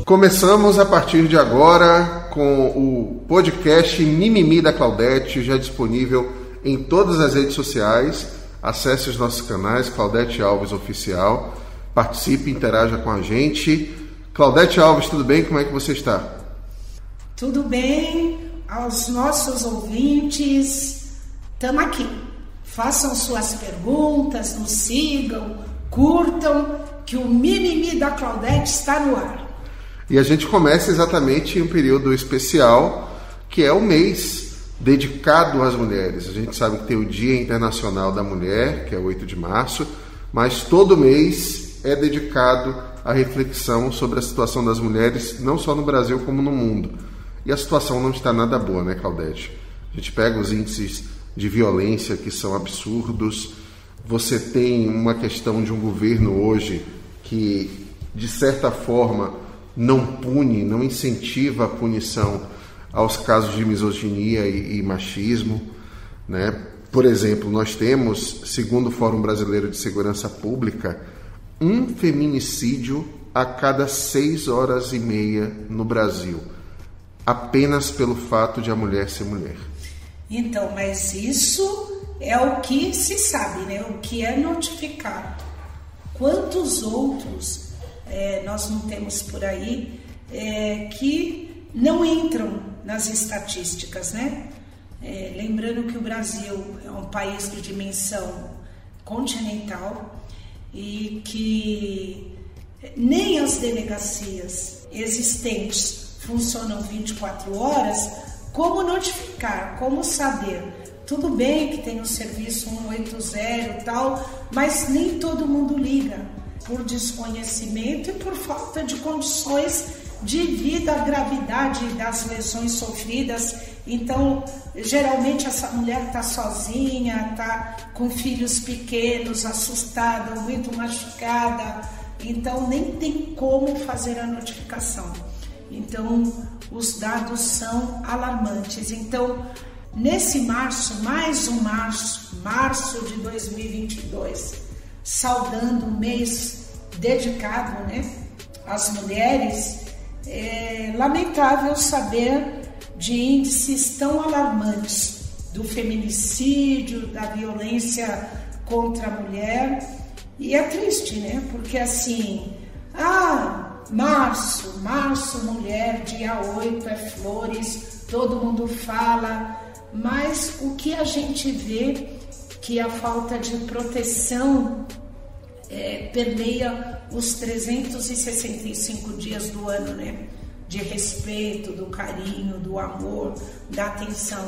Começamos a partir de agora com o podcast Mimimi da Claudete, já disponível em todas as redes sociais. Acesse os nossos canais, Claudete Alves Oficial. Participe, interaja com a gente. Claudete Alves, tudo bem? Como é que você está? Tudo bem. Aos nossos ouvintes, estamos aqui. Façam suas perguntas, nos sigam, curtam, que o Mimimi da Claudete está no ar. E a gente começa exatamente em um período especial, que é o mês dedicado às mulheres. A gente sabe que tem o Dia Internacional da Mulher, que é 8 de março, mas todo mês é dedicado à reflexão sobre a situação das mulheres, não só no Brasil como no mundo. E a situação não está nada boa, né, Claudete? A gente pega os índices de violência que são absurdos. Você tem uma questão de um governo hoje que, de certa forma, não pune, não incentiva a punição aos casos de misoginia e machismo, né? Por exemplo, nós temos, segundo o Fórum Brasileiro de Segurança Pública, um feminicídio a cada 6 horas e meia no Brasil, apenas pelo fato de a mulher ser mulher. Então, mas isso é o que se sabe, né? O que é notificado. Quantos outros nós não temos por aí que não entram nas estatísticas, né? Lembrando que o Brasil é um país de dimensão continental e que nem as delegacias existentes funcionam 24 horas. Como notificar? Como saber? Tudo bem que tem o serviço 180 e tal, mas nem todo mundo liga, por desconhecimento e por falta de condições devido à gravidade das lesões sofridas. Então, geralmente essa mulher está sozinha, está com filhos pequenos, assustada, muito machucada, então nem tem como fazer a notificação. Então, os dados são alarmantes. Então, nesse março, mais um março de 2022, saudando o mês dedicado, né, às mulheres, é lamentável saber de índices tão alarmantes do feminicídio, da violência contra a mulher. E é triste, né? Porque assim, março, mulher, dia 8 é flores, todo mundo fala, mas o que a gente vê que a falta de proteção permeia os 365 dias do ano, né? De respeito, do carinho, do amor, da atenção.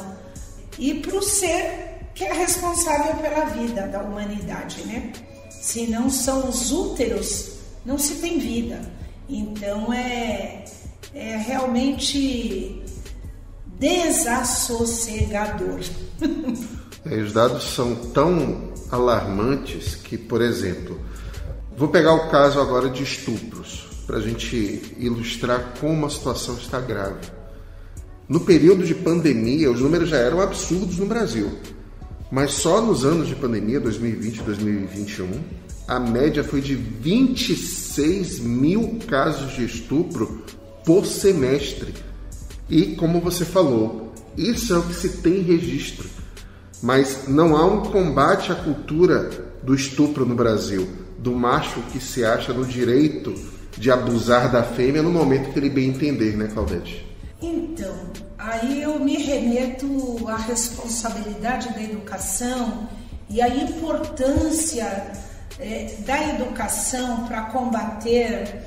E para o ser que é responsável pela vida da humanidade, né? Se não são os úteros, não se tem vida. Então é realmente desassossegador. Os dados são tão alarmantes que, por exemplo, vou pegar o caso agora de estupros, para a gente ilustrar como a situação está grave. No período de pandemia, os números já eram absurdos no Brasil, mas só nos anos de pandemia, 2020 e 2021, a média foi de 26 mil casos de estupro por semestre. E, como você falou, isso é o que se tem registro. Mas não há um combate à cultura do estupro no Brasil, do macho que se acha no direito de abusar da fêmea no momento que ele bem entender, né, Claudete? Então, aí eu me remeto à responsabilidade da educação e à importância da educação para combater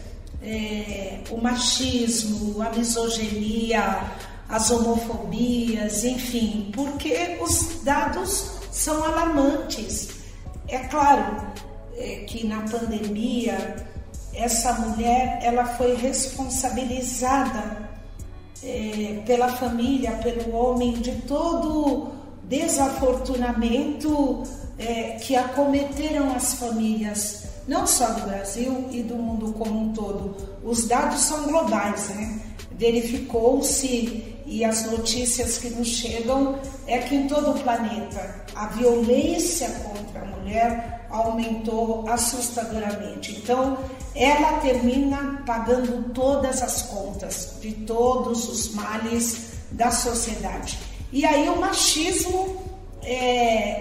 o machismo, a misoginia, as homofobias, enfim, porque os dados são alarmantes. É claro que na pandemia essa mulher ela foi responsabilizada pela família, pelo homem, de todo desafortunamento que acometeram as famílias, não só do Brasil e do mundo como um todo. Os dados são globais, né? Verificou-se, e as notícias que nos chegam é que em todo o planeta a violência contra a mulher aumentou assustadoramente. Então, ela termina pagando todas as contas de todos os males da sociedade. E aí o machismo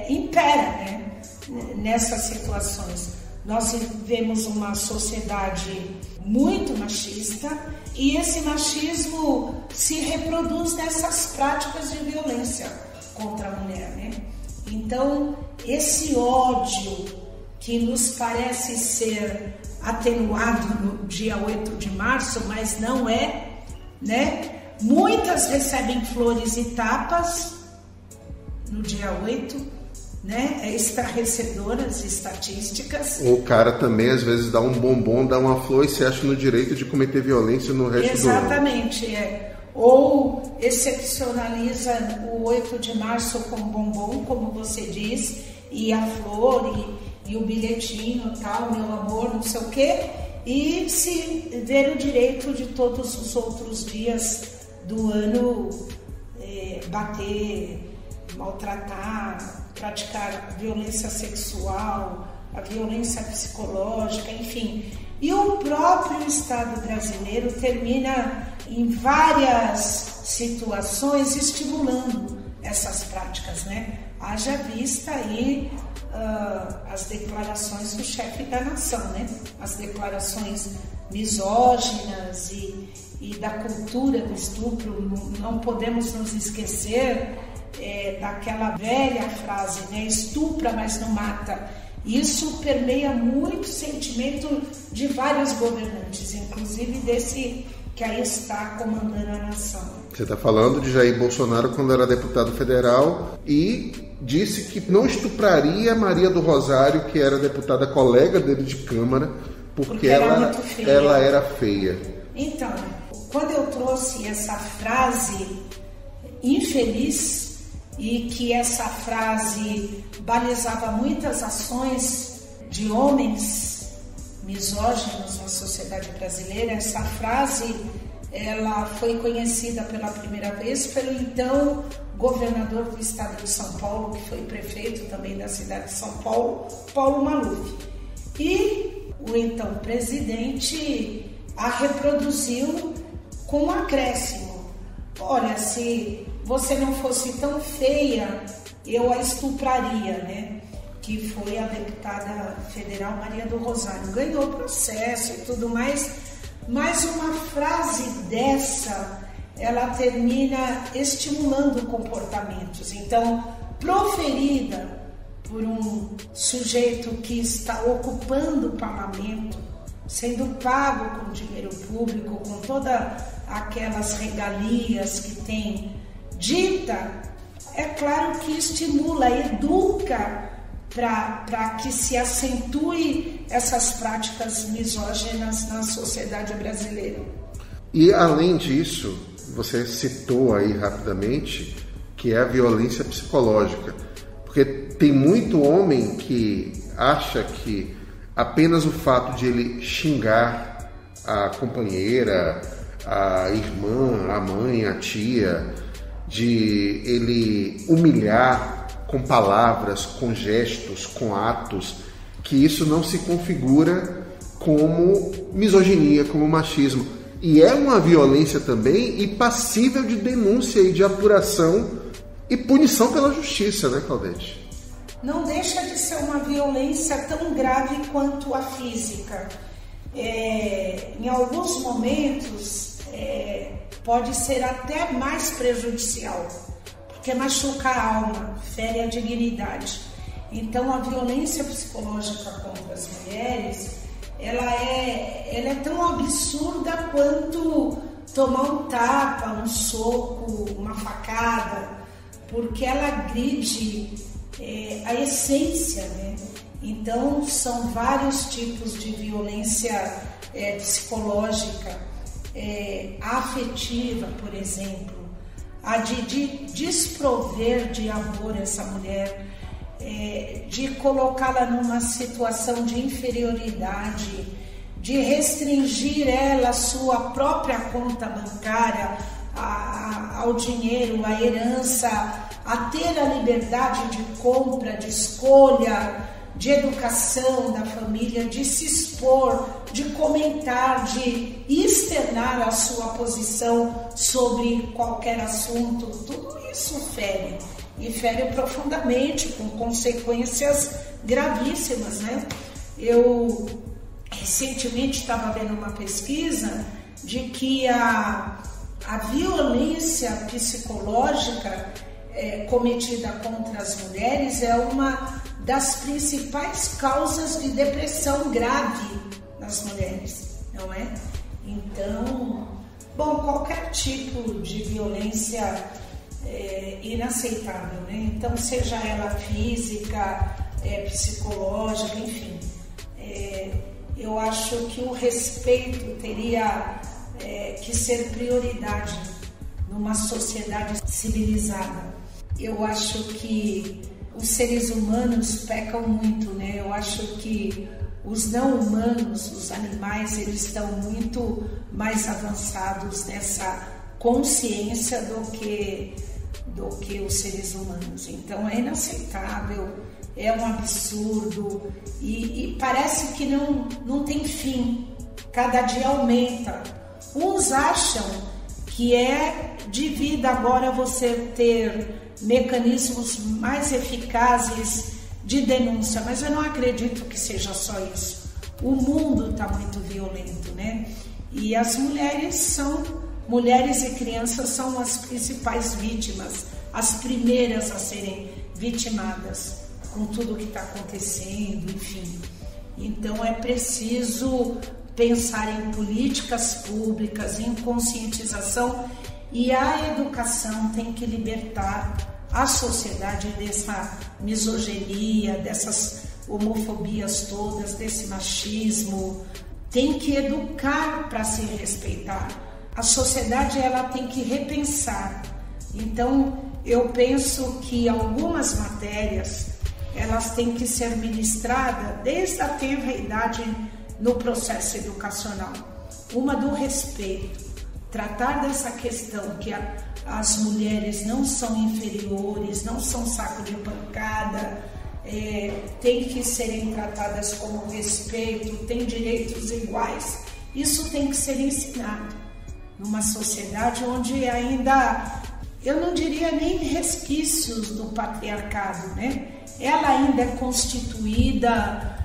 impera, né, nessas situações. Nós vivemos uma sociedade muito machista e esse machismo se reproduz nessas práticas de violência contra a mulher, né? Então, esse ódio que nos parece ser atenuado no dia 8 de março, mas não é, né? Muitas recebem flores e tapas no dia 8, né? É estarrecedor as estatísticas. O cara também às vezes dá um bombom, dá uma flor e se acha no direito de cometer violência no resto do ano. Exatamente, Ou excepcionaliza o 8 de março com bombom, como você diz, e a flor e o bilhetinho, tal, meu amor, não sei o quê, e se ver o direito de todos os outros dias do ano bater, maltratar, praticar violência sexual, a violência psicológica, enfim. E o próprio Estado brasileiro termina em várias situações estimulando essas práticas, né? Haja vista aí as declarações do chefe da nação, né? As declarações misóginas e da cultura do estupro. Não podemos nos esquecer daquela velha frase, né? Estupra, mas não mata. Isso permeia muito o sentimento de vários governantes, inclusive desse que aí está comandando a nação. Você está falando de Jair Bolsonaro quando era deputado federal e disse que não estupraria Maria do Rosário, que era deputada colega dele de Câmara, porque ela era feia. Então, quando eu trouxe essa frase infeliz e que essa frase balizava muitas ações de homens misóginos na sociedade brasileira, essa frase ela foi conhecida pela primeira vez pelo então governador do estado de São Paulo, que foi prefeito também da cidade de São Paulo, Paulo Maluf. E o então presidente a reproduziu com um acréscimo. Olha, se você não fosse tão feia, eu a estupraria, né? Que foi a deputada federal Maria do Rosário. Ganhou o processo e tudo mais, mas uma frase dessa, ela termina estimulando comportamentos. Então, proferida por um sujeito que está ocupando o parlamento, sendo pago com dinheiro público, com todas aquelas regalias que tem dita, é claro que estimula, educa para que se acentue essas práticas misóginas na sociedade brasileira. E além disso, você citou aí rapidamente que é a violência psicológica, porque tem muito homem que acha que apenas o fato de ele xingar a companheira, a irmã, a mãe, a tia, de ele humilhar com palavras, com gestos, com atos, que isso não se configura como misoginia, como machismo. E é uma violência também e passível de denúncia e de apuração e punição pela justiça, né, Claudete? Não deixa de ser uma violência tão grave quanto a física. Em alguns momentos pode ser até mais prejudicial, porque machuca a alma, fere a dignidade. Então, a violência psicológica contra as mulheres, ela é tão absurda quanto tomar um tapa, um soco, uma facada, porque ela agride a essência, né? Então, são vários tipos de violência psicológica, afetiva, por exemplo, a de desprover de amor essa mulher, de colocá-la numa situação de inferioridade, de restringir ela a sua própria conta bancária, ao dinheiro, à herança, a ter a liberdade de compra, de escolha, de educação da família, de se expor, de comentar, de externar a sua posição sobre qualquer assunto. Tudo isso fere, e fere profundamente, com consequências gravíssimas, né? Eu recentemente estava vendo uma pesquisa de que a violência psicológica cometida contra as mulheres é uma das principais causas de depressão grave nas mulheres, não é? Então, bom, qualquer tipo de violência é inaceitável, né? Então, seja ela física, psicológica, enfim. Eu acho que o respeito teria que ser prioridade numa sociedade civilizada. Eu acho que os seres humanos pecam muito, né? Eu acho que os não humanos, os animais, eles estão muito mais avançados nessa consciência do que os seres humanos. Então é inaceitável, é um absurdo e parece que não tem fim, cada dia aumenta. Uns acham que é de vida agora você ter mecanismos mais eficazes de denúncia, mas eu não acredito que seja só isso. O mundo está muito violento, né? E as mulheres e crianças são as principais vítimas, as primeiras a serem vitimadas com tudo que está acontecendo, enfim. Então é preciso pensar em políticas públicas, em conscientização, e a educação tem que libertar a sociedade dessa misoginia, dessas homofobias todas, desse machismo. Tem que educar para se respeitar. A sociedade ela tem que repensar. Então eu penso que algumas matérias elas têm que ser ministradas desde a tenra idade no processo educacional. Uma do respeito, tratar dessa questão que as mulheres não são inferiores, não são saco de pancada, tem que serem tratadas com respeito, têm direitos iguais. Isso tem que ser ensinado numa sociedade onde ainda, eu não diria nem resquícios do patriarcado, né? Ela ainda é constituída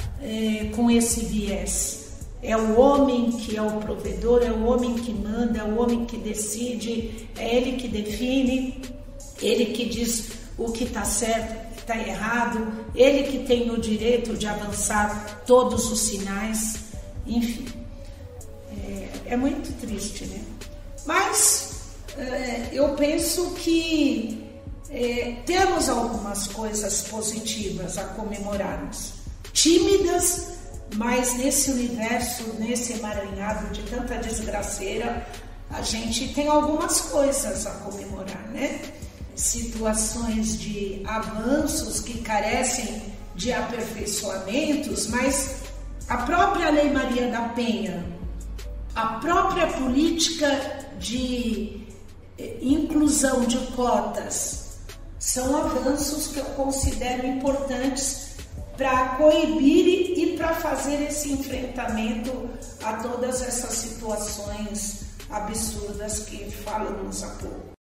com esse viés. É o homem que é o provedor, é o homem que manda, é o homem que decide, é ele que define, ele que diz o que está certo, o que está errado, ele que tem o direito de avançar todos os sinais, enfim. É muito triste, né? Mas eu penso que temos algumas coisas positivas a comemorarmos. Tímidas, mas nesse universo, nesse emaranhado de tanta desgraceira, a gente tem algumas coisas a comemorar, né? Situações de avanços que carecem de aperfeiçoamentos, mas a própria Lei Maria da Penha, a própria política de inclusão de cotas, são avanços que eu considero importantes para coibir e para fazer esse enfrentamento a todas essas situações absurdas que falamos há pouco.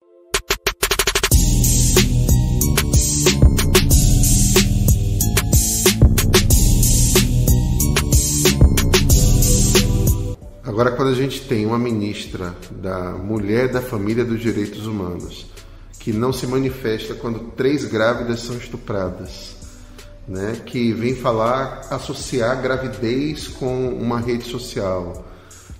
Agora, quando a gente tem uma ministra da Mulher, da Família e dos Direitos Humanos que não se manifesta quando 3 grávidas são estupradas, né, que vem associar gravidez com uma rede social,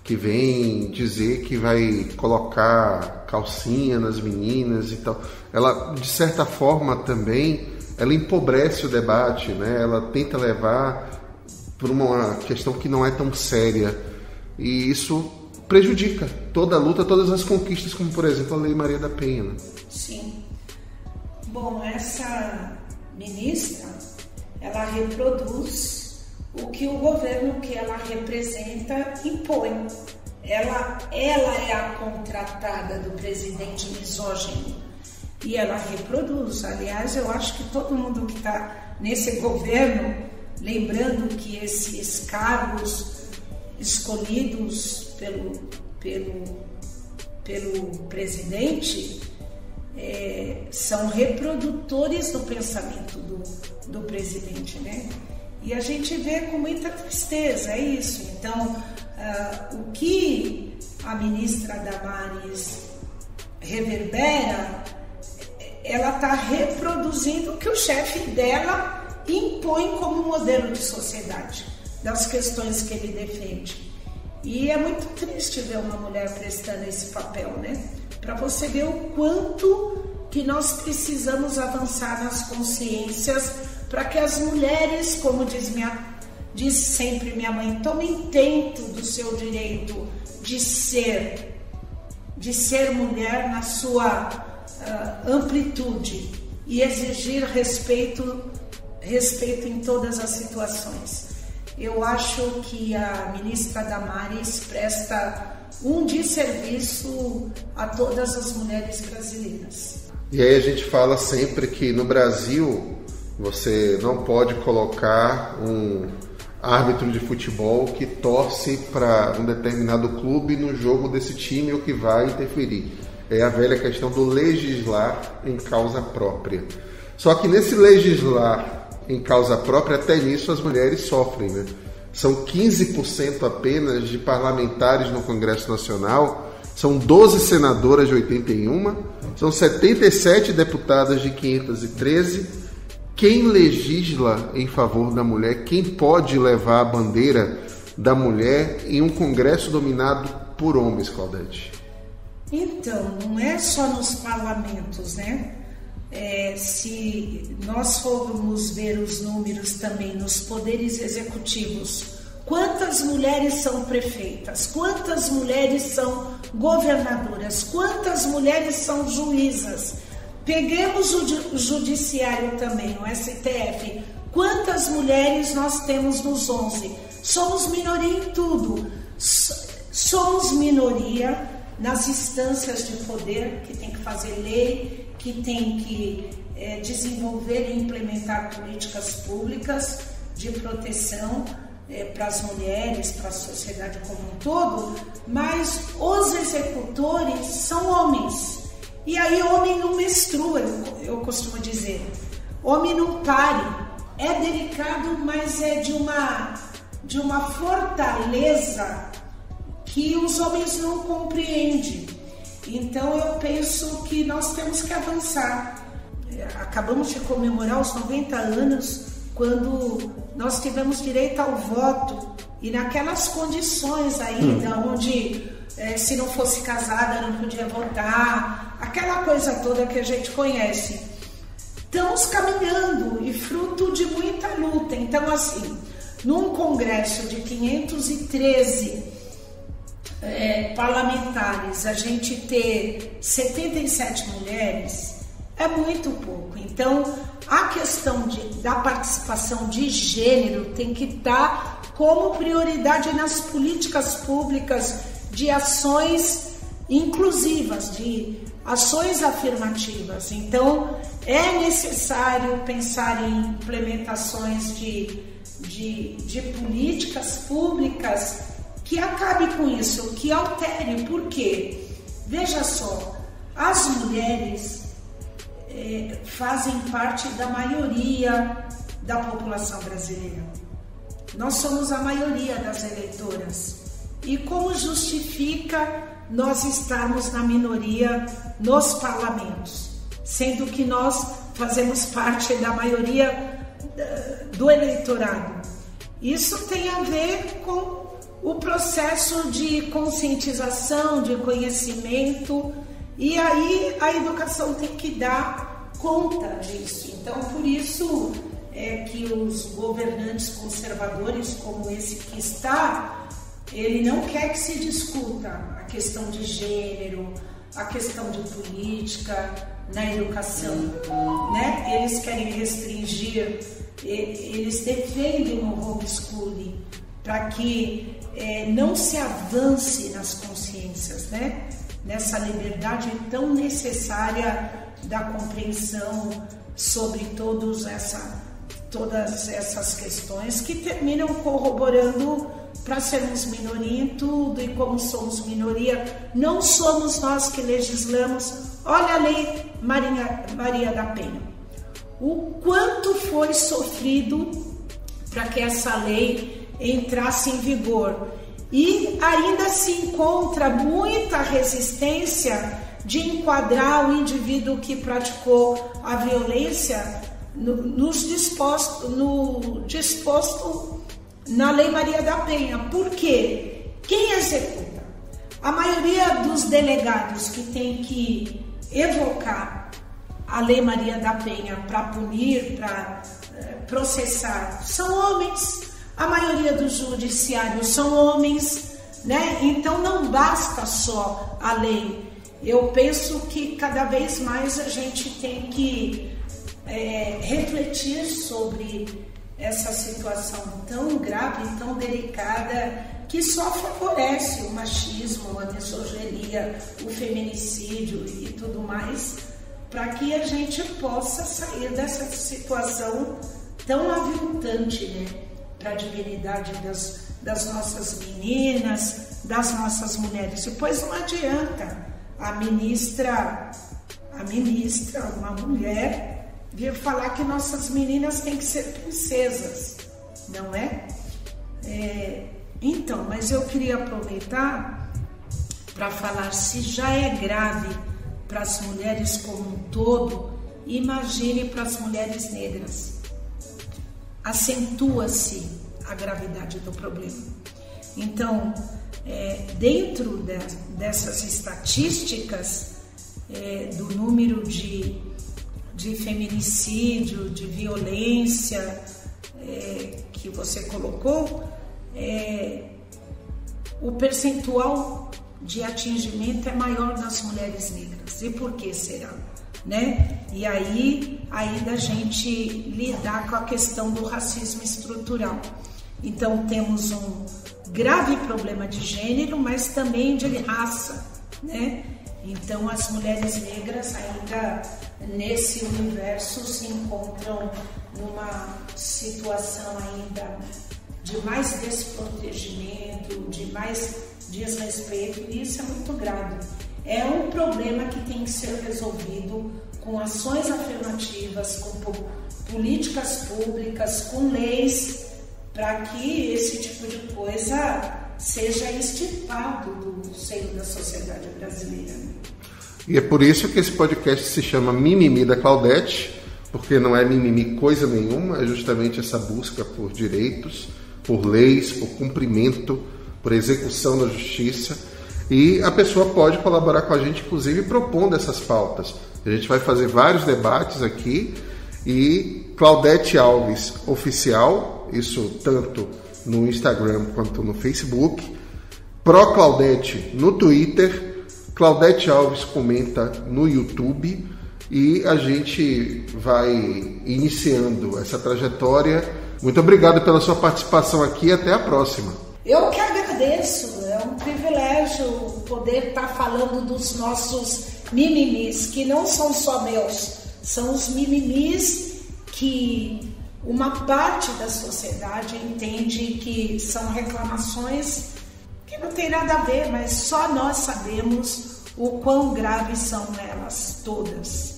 que vem dizer que vai colocar calcinha nas meninas e tal, ela, de certa forma, também, ela empobrece o debate, né? Ela tenta levar por uma questão que não é tão séria, e isso prejudica toda a luta, todas as conquistas, como, por exemplo, a Lei Maria da Penha, né? Sim. Bom, essa ministra, ela reproduz o que o governo que ela representa impõe. Ela é a contratada do presidente misógino e ela reproduz. Aliás, eu acho que todo mundo que está nesse governo Lembrando que esses cargos escolhidos pelo presidente são reprodutores do pensamento do presidente, né? E a gente vê com muita tristeza, é isso. Então, o que a ministra Damares reverbera, ela está reproduzindo o que o chefe dela impõe como modelo de sociedade, das questões que ele defende. E é muito triste ver uma mulher prestando esse papel, né? Para você ver o quanto que nós precisamos avançar nas consciências para que as mulheres, como diz sempre minha mãe, tomem tento do seu direito de ser mulher na sua amplitude e exigir respeito em todas as situações. Eu acho que a ministra Damares presta um desserviço a todas as mulheres brasileiras. E aí a gente fala sempre que no Brasil você não pode colocar um árbitro de futebol que torce para um determinado clube no jogo desse time ou que vai interferir. É a velha questão do legislar em causa própria. Só que nesse legislar em causa própria, até nisso as mulheres sofrem, né? São 15% apenas de parlamentares no Congresso Nacional, são 12 senadoras de 81, são 77 deputadas de 513. Quem legisla em favor da mulher, quem pode levar a bandeira da mulher em um Congresso dominado por homens, Claudete? Então, não é só nos parlamentos, né? Se nós formos ver os números também nos poderes executivos, quantas mulheres são prefeitas, quantas mulheres são governadoras, quantas mulheres são juízas. Peguemos o judiciário também, o STF, quantas mulheres nós temos nos 11? Somos minoria em tudo, somos minoria nas instâncias de poder, que tem que fazer lei, que tem que desenvolver e implementar políticas públicas de proteção para as mulheres, para a sociedade como um todo, mas os executores são homens. E aí homem não menstrua, eu costumo dizer. Homem não pare. É delicado, mas é de uma fortaleza que os homens não compreendem. Então eu penso que nós temos que avançar. Acabamos de comemorar os 90 anos quando nós tivemos direito ao voto e naquelas condições ainda onde se não fosse casada não podia votar, aquela coisa toda que a gente conhece. Estamos caminhando e fruto de muita luta. Então assim, num congresso de 513 parlamentares, a gente ter 77 mulheres é muito pouco. Então, a questão da participação de gênero tem que estar como prioridade nas políticas públicas de ações inclusivas, de ações afirmativas. Então, é necessário pensar em implementações de políticas públicas que acabe com isso, que altere. Por quê? Veja só, as mulheres fazem parte da maioria da população brasileira. Nós somos a maioria das eleitoras. E como justifica nós estarmos na minoria nos parlamentos, sendo que nós fazemos parte da maioria do eleitorado? Isso tem a ver com o processo de conscientização, de conhecimento, e aí a educação tem que dar conta disso. Então, por isso é que os governantes conservadores, como esse que está, ele não quer que se discuta a questão de gênero, a questão de política na educação, né? Eles querem restringir, eles defendem o homeschooling para que não se avance nas consciências, né? Nessa liberdade tão necessária da compreensão sobre todas essas questões que terminam corroborando para sermos minoria em tudo, e como somos minoria, não somos nós que legislamos. Olha a lei Maria da Penha. O quanto foi sofrido para que essa lei entrasse em vigor. E ainda se encontra muita resistência de enquadrar o indivíduo que praticou a violência no disposto na Lei Maria da Penha. Por quê? Quem executa? A maioria dos delegados que tem que evocar a Lei Maria da Penha para punir, para processar, são homens. A maioria dos judiciários são homens, né? Então não basta só a lei. Eu penso que cada vez mais a gente tem que refletir sobre essa situação tão grave, tão delicada, que só favorece o machismo, a misoginia, o feminicídio e tudo mais, para que a gente possa sair dessa situação tão aviltante, né? Para a dignidade das nossas meninas, das nossas mulheres. Depois não adianta a ministra, uma mulher, vir falar que nossas meninas têm que ser princesas, não é? Então, mas eu queria aproveitar para falar, se já é grave para as mulheres como um todo, imagine para as mulheres negras. Acentua-se a gravidade do problema. Então, dentro dessas estatísticas do número de feminicídio, de violência que você colocou, o percentual de atingimento é maior nas mulheres negras. E por que será? Né? E aí ainda a gente lidar com a questão do racismo estrutural. Então temos um grave problema de gênero, mas também de raça, né? Então as mulheres negras ainda nesse universo se encontram numa situação ainda de mais desprotegimento, de mais desrespeito, e isso é muito grave. É um problema que tem que ser resolvido com ações afirmativas, com políticas públicas, com leis, para que esse tipo de coisa seja extirpado do seio da sociedade brasileira. E é por isso que esse podcast se chama Mimimi da Claudete, porque não é mimimi coisa nenhuma, é justamente essa busca por direitos, por leis, por cumprimento, por execução da justiça. E a pessoa pode colaborar com a gente, inclusive, propondo essas pautas. A gente vai fazer vários debates aqui. E Claudete Alves Oficial, isso tanto no Instagram quanto no Facebook. Pro Claudete no Twitter. Claudete Alves comenta no YouTube. E a gente vai iniciando essa trajetória. Muito obrigado pela sua participação aqui e até a próxima. Eu que agradeço, é um privilégio poder estar falando dos nossos mimimis, que não são só meus, são os mimimis que uma parte da sociedade entende que são reclamações que não tem nada a ver, mas só nós sabemos o quão graves são elas todas.